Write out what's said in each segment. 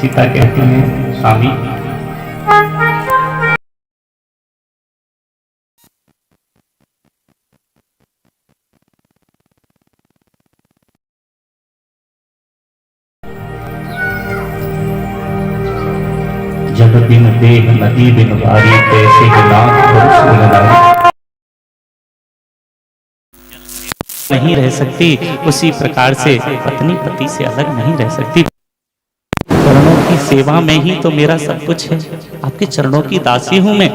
सीता कहती हैं, स्वामी जब बिन देह नदी बिन वारी, कैसे नाथ पुरुष बिन नारी। नहीं रह सकती, उसी प्रकार से पत्नी पति से अलग नहीं रह सकती। चरणों की सेवा में ही तो मेरा सब कुछ है, आपके चरणों की दासी हूं मैं,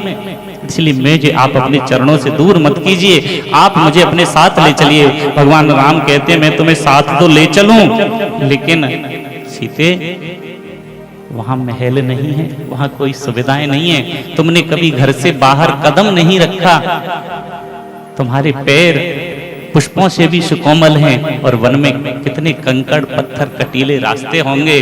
इसलिए मुझे आप अपने चरणों से दूर मत कीजिए, आप मुझे अपने साथ ले चलिए। भगवान राम कहते हैं मैं तुम्हें साथ तो ले चलूं, लेकिन सीते वहां महल नहीं है, वहां कोई सुविधाएं नहीं है, तुमने कभी घर से बाहर कदम नहीं रखा, तुम्हारे पैर पुष्पों से भी सुकोमल हैं, और वन में कितने कंकड़ पत्थर कटीले रास्ते होंगे,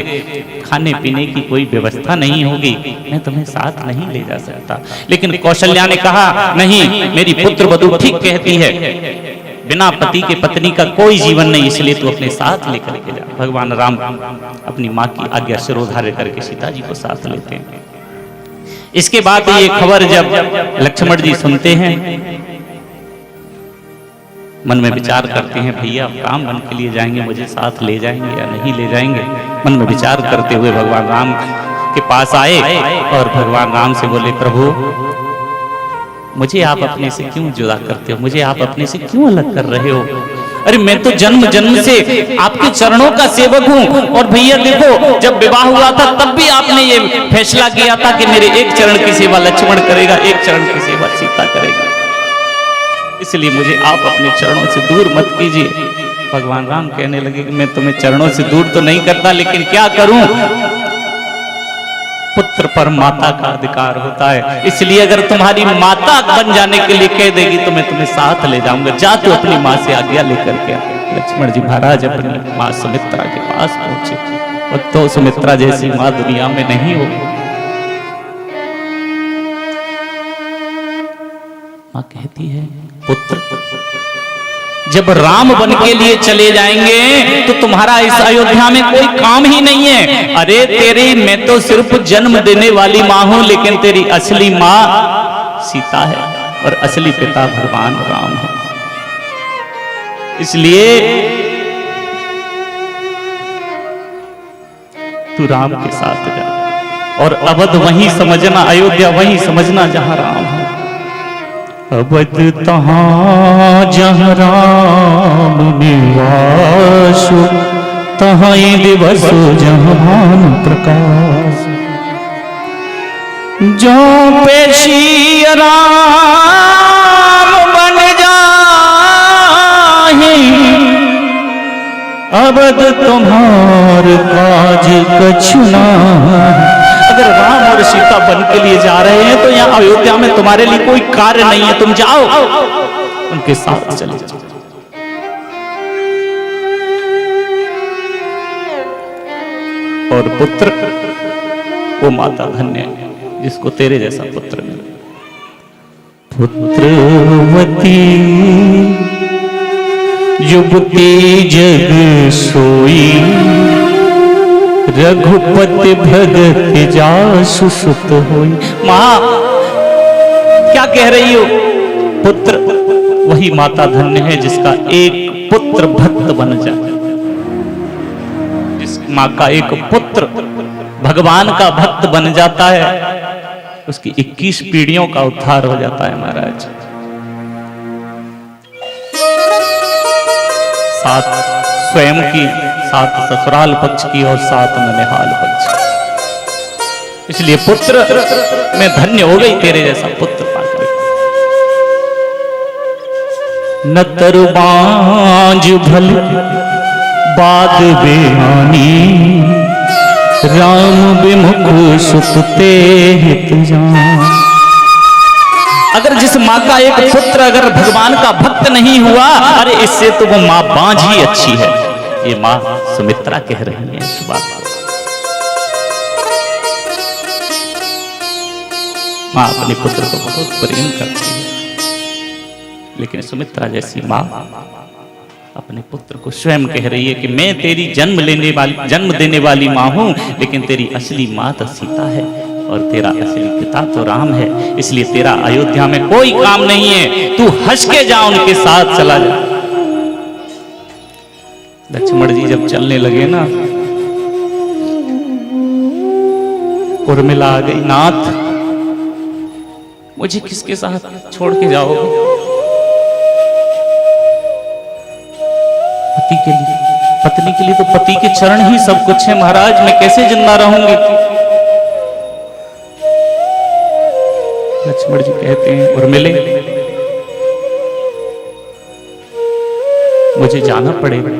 खाने पीने की कोई व्यवस्था नहीं होगी, मैं तुम्हें साथ नहीं ले जा सकता। लेकिन कौशल्या ने कहा नहीं, मेरी पुत्र वधू ठीक कहती है, बिना पति के पत्नी का कोई जीवन नहीं, इसलिए तू अपने साथ लेकर के जा। भगवान राम अपनी माँ की आज्ञा शिरोधार्य करके सीता जी को साथ लेते हैं। इसके बाद ये खबर जब लक्ष्मण जी सुनते हैं, मन में विचार करते हैं भैया काम वन के लिए जाएंगे, मुझे साथ ले जाएंगे या नहीं ले जाएंगे। मन में विचार करते हुए भगवान राम के पास आए और भगवान राम से बोले, प्रभु मुझे आप अपने से क्यों जुदा करते हो, मुझे आप अपने से क्यों अलग कर रहे हो? अरे मैं तो जन्म जन्म से आपके चरणों का सेवक हूँ, और भैया देखो जब विवाह हुआ था तब भी आपने ये फैसला किया था कि मेरे एक चरण की सेवा लक्ष्मण करेगा, एक चरण की सेवा सीता करेगा, इसलिए मुझे आप अपने चरणों से दूर मत कीजिए। भगवान राम कहने लगे कि मैं तुम्हें चरणों से दूर तो नहीं करता, लेकिन क्या करूं, पुत्र पर माता का अधिकार होता है, इसलिए अगर तुम्हारी माता बन जाने के लिए कह देगी तो मैं तुम्हें साथ ले जाऊंगा, जा तू अपनी माँ से आज्ञा लेकर के। लक्ष्मण जी महाराज अपनी माँ सुमित्रा के पास पहुंचे, और तो सुमित्रा जैसी माँ दुनिया में नहीं हो। माँ कहती है, पुत्र जब राम बन के लिए चले जाएंगे तो तुम्हारा इस अयोध्या में कोई काम ही नहीं है। अरे तेरी मैं तो सिर्फ जन्म देने वाली माँ हूं, लेकिन तेरी असली माँ सीता है और असली पिता भगवान राम है, इसलिए तू राम के साथ जा, और अवध वहीं समझना, अयोध्या वहीं समझना जहां राम है। अवध तहाँ जहाँ राम निवास, तहाँ दिवस जहाँ भानु प्रकाश, जो पेशी राम बन जाहि, अवध तुम्हार काज कछु नाही। अगर राम और सीता बन के लिए जा रहे हैं तो यहाँ अयोध्या में तुम्हारे लिए कोई कार्य नहीं है, तुम जाओ उनके साथ चले जाओ। और पुत्र वो माता धन्य है जिसको तेरे जैसा पुत्र मिले। पुत्रवती युवती जग सोई, रघुपति भगत जासु सुत होई। मां क्या कह रही हो? पुत्र वही माता धन्य है जिसका एक पुत्र भक्त बन जाए, जिस मां का एक पुत्र भगवान का भक्त बन जाता है, उसकी 21 पीढ़ियों का उद्धार हो जाता है महाराज। सात स्वयं की, सात ससुराल पक्ष की और सात ननिहाल पक्ष। इसलिए पुत्र मैं धन्य हो गई तेरे जैसा पुत्र पाकर। न तरुबांज भल बाद बेहानी, राम विमुख सुत ते हित जान। अगर जिस माँ का एक पुत्र अगर भगवान का भक्त नहीं हुआ, अरे इससे तो वो माँ बांझ ही अच्छी है। ये माँ सुमित्रा कह रही है इस बात को। माँ अपने पुत्र को बहुत प्रेम करती है, लेकिन सुमित्रा जैसी माँ अपने पुत्र को स्वयं कह रही है कि मैं तेरी जन्म देने वाली माँ हूँ, लेकिन तेरी असली माँ तो सीता है और तेरा असली पिता तो राम है, इसलिए तेरा अयोध्या में कोई काम नहीं है, तू हंस के जा, उनके साथ चला जा। लक्ष्मण जी जब चलने लगे ना, उर्मिला आ गई, नाथ मुझे किसके साथ छोड़ के जाओगे? पति के लिए, पत्नी के लिए तो पति के चरण ही सब कुछ है महाराज, मैं कैसे जिंदा रहूंगी? लक्ष्मण जी कहते हैं, उर्मिले मुझे जाना पड़ेगा,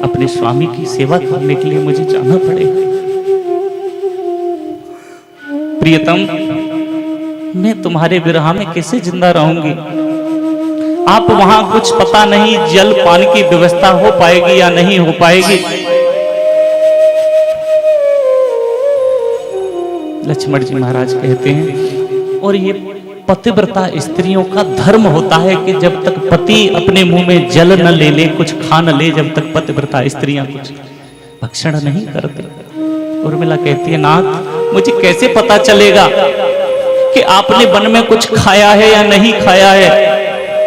अपने स्वामी की सेवा करने के लिए मुझे जाना पड़ेगा। प्रियतम, मैं तुम्हारे विरह में कैसे जिंदा रहूंगी? आप वहां कुछ पता नहीं जल पानी की व्यवस्था हो पाएगी या नहीं हो पाएगी। लक्ष्मण जी महाराज कहते हैं, और ये पतिव्रता स्त्रियों का धर्म होता है कि जब तक पति अपने मुंह में जल न ले ले, कुछ खा न ले, जब तक पतिव्रता स्त्रियां कुछ भक्षण नहीं करते। उर्मिला कहती है, नाथ मुझे कैसे पता चलेगा कि आपने वन में कुछ खाया है या नहीं खाया है?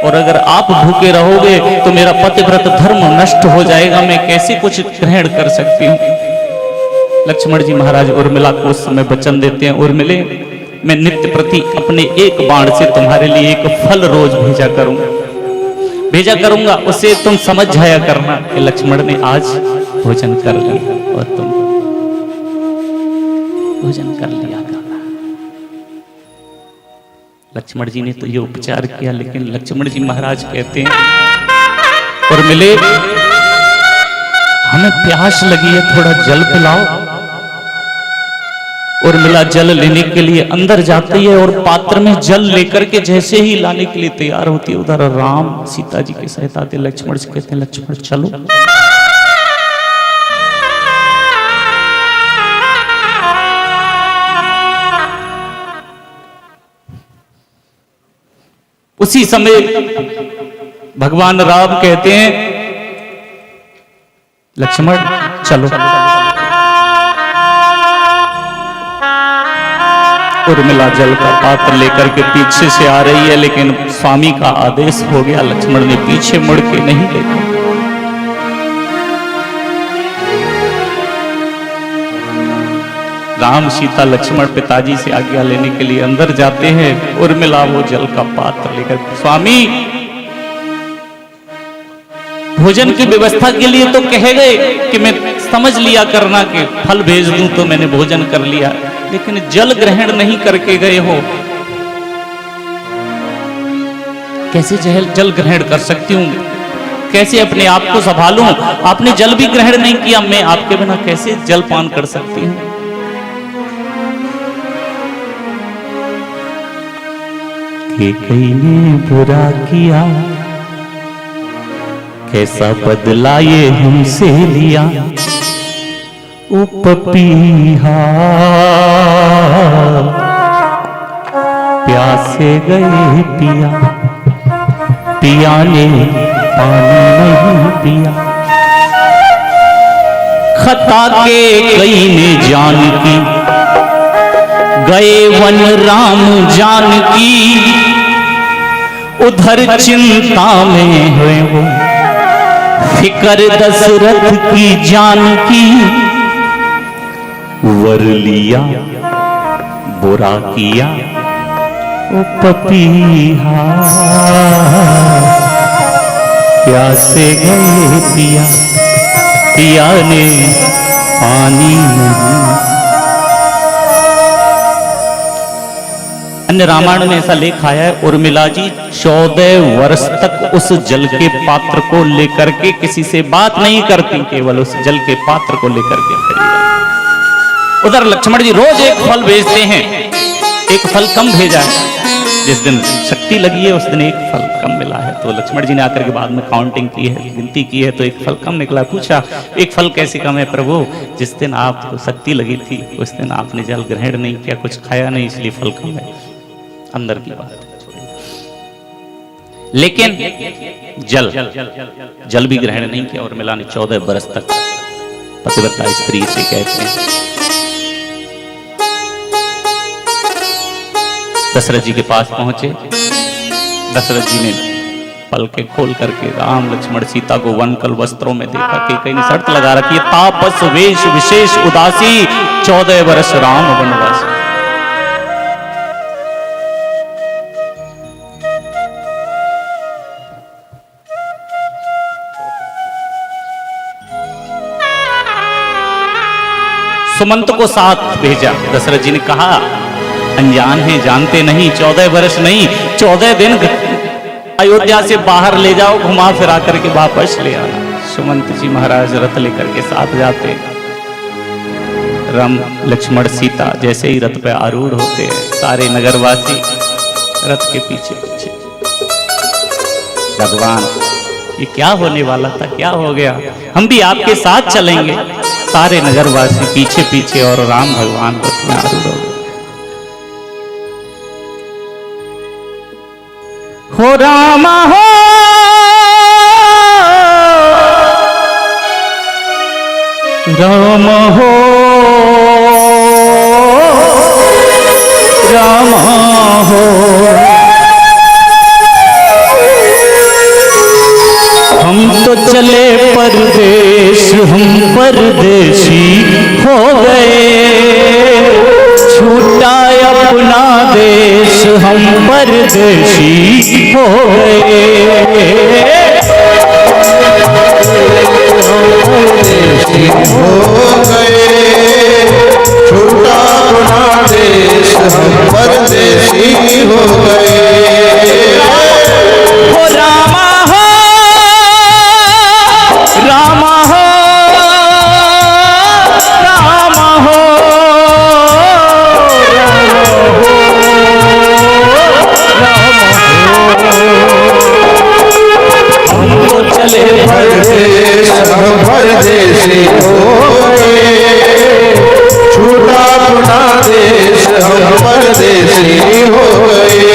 और अगर आप भूखे रहोगे तो मेरा पतिव्रत धर्म नष्ट हो जाएगा, मैं कैसे कुछ ग्रहण कर सकती हूँ? लक्ष्मण जी महाराज उर्मिला को उस समय वचन देते हैं, उर्मिले मैं नित्य प्रति अपने एक बाण से तुम्हारे लिए एक फल रोज भेजा करूंगा, उसे तुम समझ जाया करना कि लक्ष्मण ने आज भोजन कर लिया और तुम भोजन कर लिया। लक्ष्मण जी ने तो ये उपचार किया, लेकिन लक्ष्मण जी महाराज कहते हैं, उर्मिले हमें प्यास लगी है, थोड़ा जल पिलाओ। उर्मिला जल लेने के लिए अंदर जाती है और पात्र में जल लेकर के जैसे ही लाने के लिए तैयार होती है, उधर राम सीता जी के सहित आते। लक्ष्मण से कहते हैं, लक्ष्मण चलो। उसी समय भगवान राम कहते हैं, लक्ष्मण चलो। उर्मिला जल का पात्र लेकर के पीछे से आ रही है, लेकिन स्वामी का आदेश हो गया, लक्ष्मण ने पीछे मुड़ के नहीं देखा। राम सीता लक्ष्मण पिताजी से आज्ञा लेने के लिए अंदर जाते हैं। उर्मिला वो जल का पात्र लेकर, स्वामी भोजन की व्यवस्था के लिए तो कह गए कि मैं समझ लिया करना कि फल भेज दूं, तो मैंने भोजन कर लिया, लेकिन जल ग्रहण नहीं करके गए हो। कैसे जल ग्रहण कर सकती हूँ? कैसे अपने आप को संभालूं? आपने जल भी ग्रहण नहीं किया, मैं आपके बिना कैसे जल पान कर सकती हूँ? कैकेयी ने बुरा किया, कैसा बदला ये हमसे लिया, ओ पपीहा प्यासे गए पिया, पिया ने पानी नहीं पिया। खता के कई ने जान की, गए वन राम जान की, उधर चिंता में है वो, फिकर दशरथ की जान की। वर लिया बुरा किया, ओ पपीहा प्यासे गए पिया, पिया ने पानी नहीं। अन्य रामायण में ऐसा लेख आया है, उर्मिला जी 14 वर्ष तक उस जल के पात्र को लेकर के किसी से बात नहीं करती, केवल उस जल के पात्र को लेकर के खड़ी है। उधर लक्ष्मण जी रोज एक फल भेजते हैं, एक फल कम भेजा है। जिस दिन शक्ति लगी है उस दिन एक फल कम मिला है, तो लक्ष्मण जी ने आकर के बाद में काउंटिंग की है, गिनती की है, तो एक फल कम निकला। पूछा एक फल कैसे कम है प्रभु? जिस दिन आपको शक्ति लगी थी उस दिन आपने जल ग्रहण नहीं किया, कुछ खाया नहीं, इसलिए फल कम है। अंदर की बात लेकिन जल भी ग्रहण नहीं किया और मिला ने 14 बरस तक पतिव्रता स्त्री से कहते हैं। दशरथ जी के पास पहुंचे। दशरथ जी ने पलके खोल करके राम लक्ष्मण सीता को वनकल वस्त्रों में देखा कि कहीं ने शर्त लगा रखी है, तापस वेश विशेष उदासी 14 वर्ष राम वनवासी। सुमंत को साथ भेजा। दशरथ जी ने कहा, अनजान है, जानते नहीं, 14 वर्ष नहीं 14 दिन अयोध्या से बाहर ले जाओ, घुमा फिरा करके वापस ले आना। सुमंत जी महाराज रथ लेकर के साथ जाते। राम लक्ष्मण सीता जैसे ही रथ पे आरूढ़ होते हैं, सारे नगरवासी रथ के पीछे पीछे। भगवान, ये क्या होने वाला था, क्या हो गया, हम भी आपके साथ चलेंगे। सारे नगरवासी पीछे पीछे और राम भगवान रथ में आरूढ़ हो गए। हो रामा हो राम हो राम हो, हम तो चले परदेश, हम परदेशी हो गए, छूटा अपना देश, हम परदेशी हो गए। परदेशी हो गए, छूटा अपना देश, हम परदेशी हो गए। हो रामा हो रामा हो रामा हो चले परदेश, हम परदेशी हो गए, छूटा अपना देश, हम परदेशी हो गए।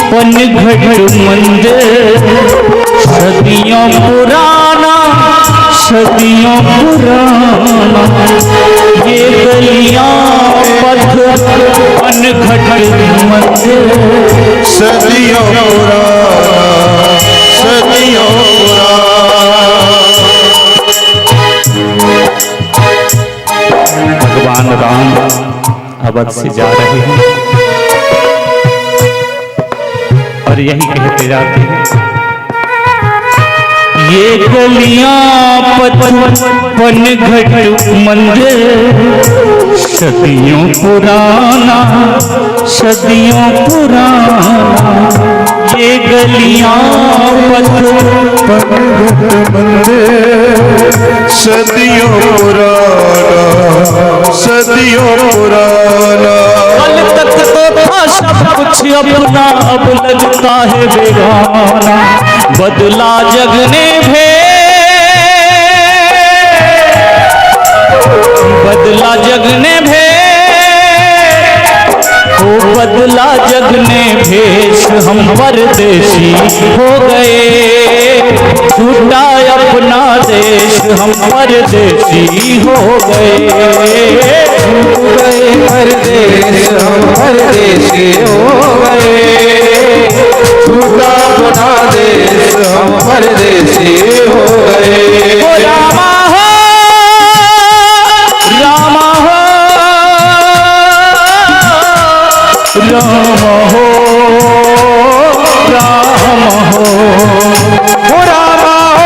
पनघट मंदिर सदियों पुराना, सदियों पुराना, ये गलियां पथ पनघट मंदिर सदियों पुराना, सदियों पुराना। भगवान राम अवध से जा रहे हैं और यही कहते जाते हैं, ये गलियां पनघट मंदिर सदियों पुराना, सदियों पुराना, ये गलियां पनघट मंदिर सदियों पुराना, सदियों पुराना। कल तक तो था सब कुछ अपना, अब लगता है बेगाना, बदला जग ने बदला जग ने बदला जग ने भेष, हम परदेशी हो गए, छूटा अपना देश, हम परदेशी हो गए, परदेश, हम परदेशी हो गए, छूटा अपना देश, हम परदेशी हो गए। हो रामा हो रामा हो राम हो राम हो, रामा हो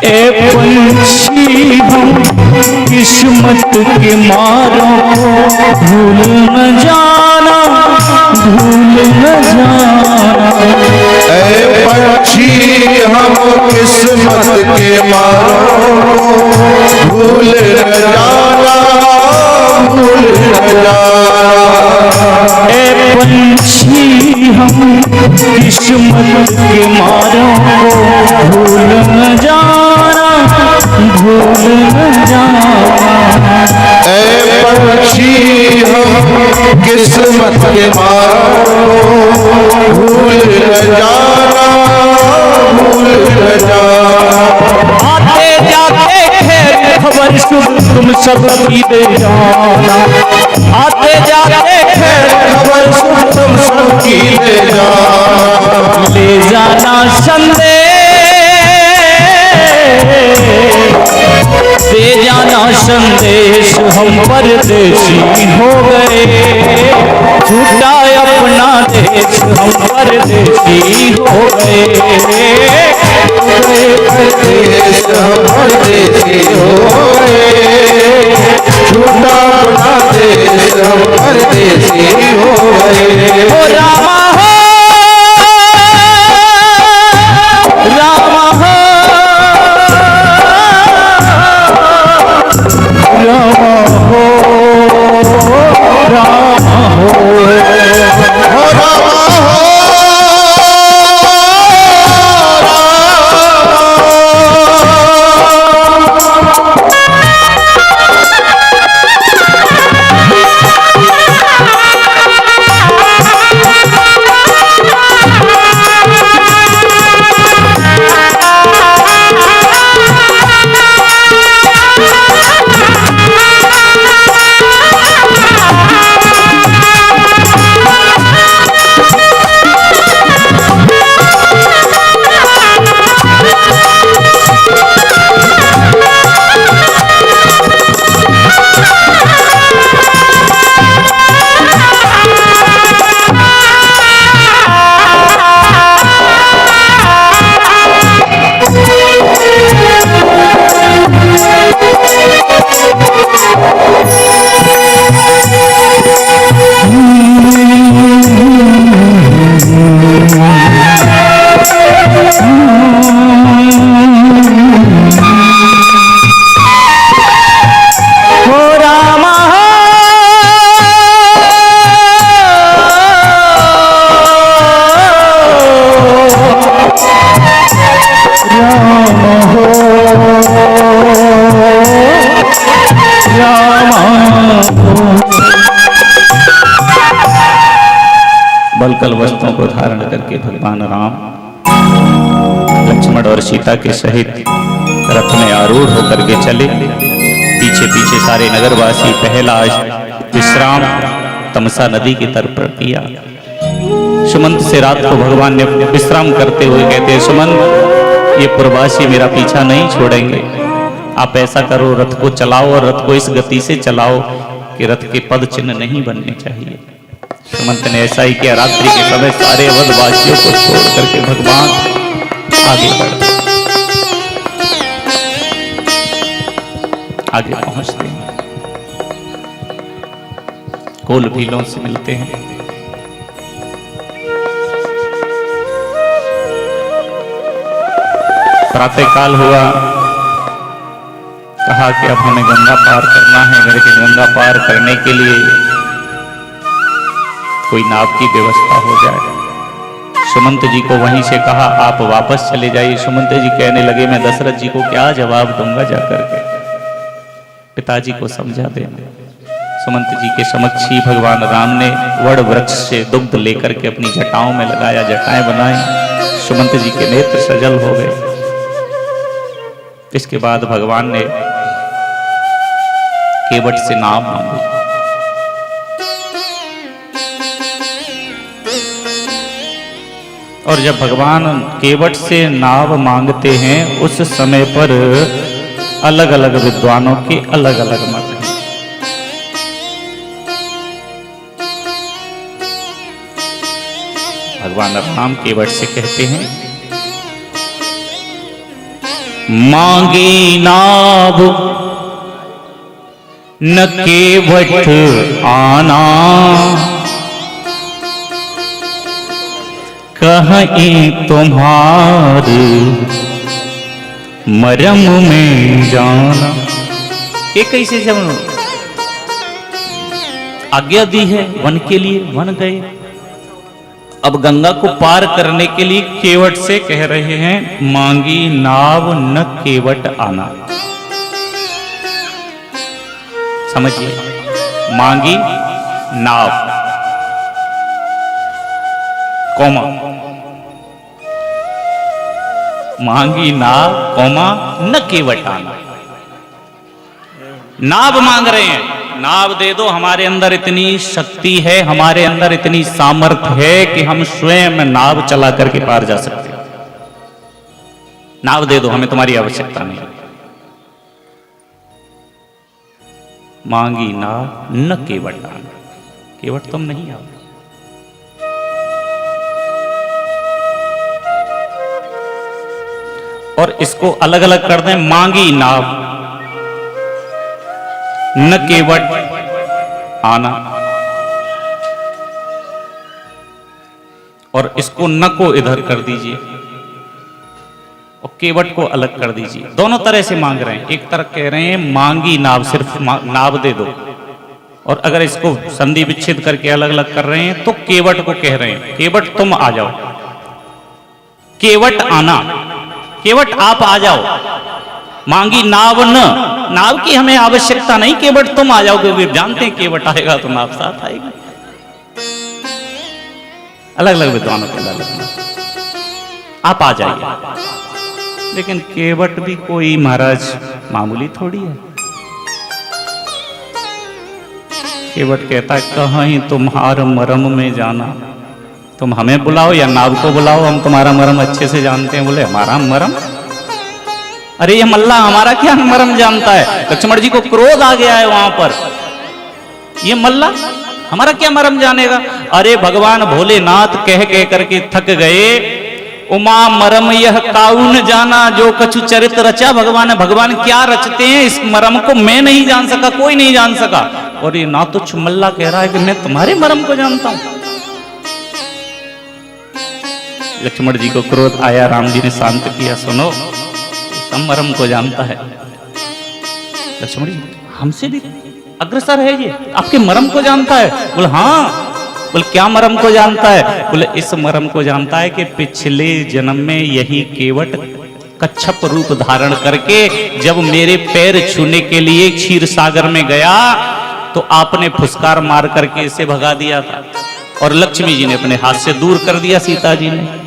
ए पंछी हम किस्मत के मारों को भूल न जाना, भूल न जाना। ऐ पंछी हम किस्मत के मारों को भूल न जाना, भूल न जाना। ए पंछी हम किस्मत के मारों को भूल न जाना, भूल न जाना। ऐ पंछी हम किस्मत के मारों को भूल न जाना, भूल न जाना। आते जाते खैर खबर शुभ तुम सबकी दे जाना, आते जाते खैर खबर शुभ तुम सबकी ले जाना। ले जाना संदेश, दे जाना संदेश हम परदेसी हो गए, छूटा अपना देश हम परदेसी हो गए। देश हम परदेसी हो गए, छूटा अपना देश हम परदेसी हो गए। ओ रामा हो, रामा हो, रामा हो, रामा हो, हो रामा हो, बलकल वस्त्रों को धारण करके भगवान राम लक्ष्मण और सीता के सहित रथ में आरूढ़ होकर के चले। पीछे पीछे सारे नगरवासी पहला विश्राम तमसा नदी की तरफ किया। सुमंत से रात को भगवान ने विश्राम करते हुए कहते हैं, सुमंत ये पूर्ववासी मेरा पीछा नहीं छोड़ेंगे, आप ऐसा करो रथ को चलाओ और रथ को इस गति से चलाओ कि रथ के पद चिन्ह नहीं बनने चाहिए। सुमंत ने ऐसा ही किया। रात्रि के समय सारे अवधवासियों को छोड़ करके भगवान आगे बढ़ते, आगे पहुंचते हैं, कोल भीलों से मिलते हैं। प्रातः काल हुआ, कहा कि अब हमें गंगा पार करना है। मेरे के गंगा पार करने के लिए कोई नाव की व्यवस्था हो जाए। सुमंत जी को वहीं से कहा आप वापस चले जाइए। सुमंत जी कहने लगे मैं दशरथ जी को क्या जवाब दूंगा जाकर के, पिताजी को समझा देना। सुमंत जी के समक्ष ही भगवान राम ने वड़ वृक्ष से दुग्ध लेकर के अपनी जटाओं में लगाया, जटाएं बनाई। सुमंत जी के नेत्र सजल हो गए। इसके बाद भगवान ने केवट से नाव मांगी। और जब भगवान केवट से नाव मांगते हैं उस समय पर अलग अलग विद्वानों के अलग अलग मत हैं। भगवान राम केवट से कहते हैं मांगी नाव न केवट आना, कहीं तुम्हारे मरम में जाना। ये कैसे जब आज्ञा दी है वन के लिए, वन गए। अब गंगा को पार करने के लिए केवट से कह रहे हैं, मांगी नाव न केवट आना। समझिए, मांगी नाव कौमा, मांगी नाव कौमा न केवट आना। नाव मांग रहे हैं, नाव दे दो, हमारे अंदर इतनी शक्ति है, हमारे अंदर इतनी सामर्थ्य है कि हम स्वयं नाव चला करके पार जा सकते हैं। नाव दे दो, हमें तुम्हारी आवश्यकता नहीं। मांगी नाव न केवट आना, केवट तुम नहीं आओ। और इसको अलग अलग कर दें, मांगी नाव न केवट आना, और इसको न को इधर कर दीजिए और केवट को अलग कर दीजिए। दोनों तरह से मांग रहे हैं। एक तरफ कह रहे हैं मांगी नाव, सिर्फ नाव दे दो, और अगर इसको संधि विच्छेद करके अलग अलग कर रहे हैं तो केवट को कह रहे हैं, केवट तुम आ जाओ, केवट आना, केवट आप आ जाओ। मांगी नाव न, नाव की हमें आवश्यकता नहीं, केवट तुम आ जाओ, क्योंकि जानते हैं केवट आएगा तो नाव साथ आएगी। अलग अलग विद्वानों के अलग अलग, आप आ जाइए। लेकिन केवट भी कोई महाराज मामूली थोड़ी है। केवट कहता है, कहीं तुम्हारा मरम में जाना, तुम हमें बुलाओ या नाव को बुलाओ, हम तुम्हारा मरम अच्छे से जानते हैं। बोले हमारा मरम? अरे ये मल्ला हमारा क्या मरम जानता है? लक्ष्मण जी को क्रोध आ गया है वहां पर। ये मल्ला हमारा क्या मरम जानेगा? अरे भगवान भोलेनाथ कह कह करके थक गए, उमा मरम यह काउन जाना जो कछु चरित रचा। भगवान क्या रचते हैं, इस मरम को मैं नहीं जान सका, कोई नहीं जान सका। और ये ना तो मल्ला कह रहा है कि मैं तुम्हारे मरम को जानता हूं। लक्ष्मण जी को क्रोध आया, राम जी ने शांत किया, सुनो सब मरम को जानता है। लक्ष्मण जी हमसे भी अग्रसर है, ये आपके मरम को जानता है? बोले हाँ। बोले क्या मरम को जानता है? बोले इस मरम को जानता है कि पिछले जन्म में यही केवट कच्छप रूप धारण करके जब मेरे पैर छूने के लिए क्षीर सागर में गया तो आपने फुसकार मार करके इसे भगा दिया था, और लक्ष्मी जी ने अपने हाथ से दूर कर दिया, सीता जी ने।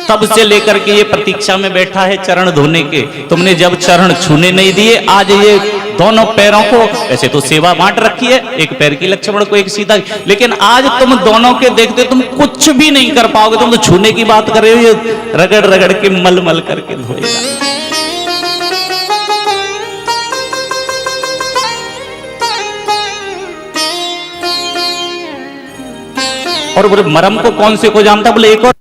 तब से लेकर के ये प्रतीक्षा में बैठा है चरण धोने के। तुमने जब चरण छूने नहीं दिए, आज ये दोनों पैरों को, ऐसे तो सेवा बांट रखी है, एक पैर की लक्ष्मण को, एक सीता की, लेकिन आज तुम दोनों के देखते तुम कुछ भी नहीं कर पाओगे। तुम तो छूने की बात कर रहे हो, ये रगड़ रगड़ के मल मल करके धोएगा। और बोले मरम को कौन से को जानता? बोले एक और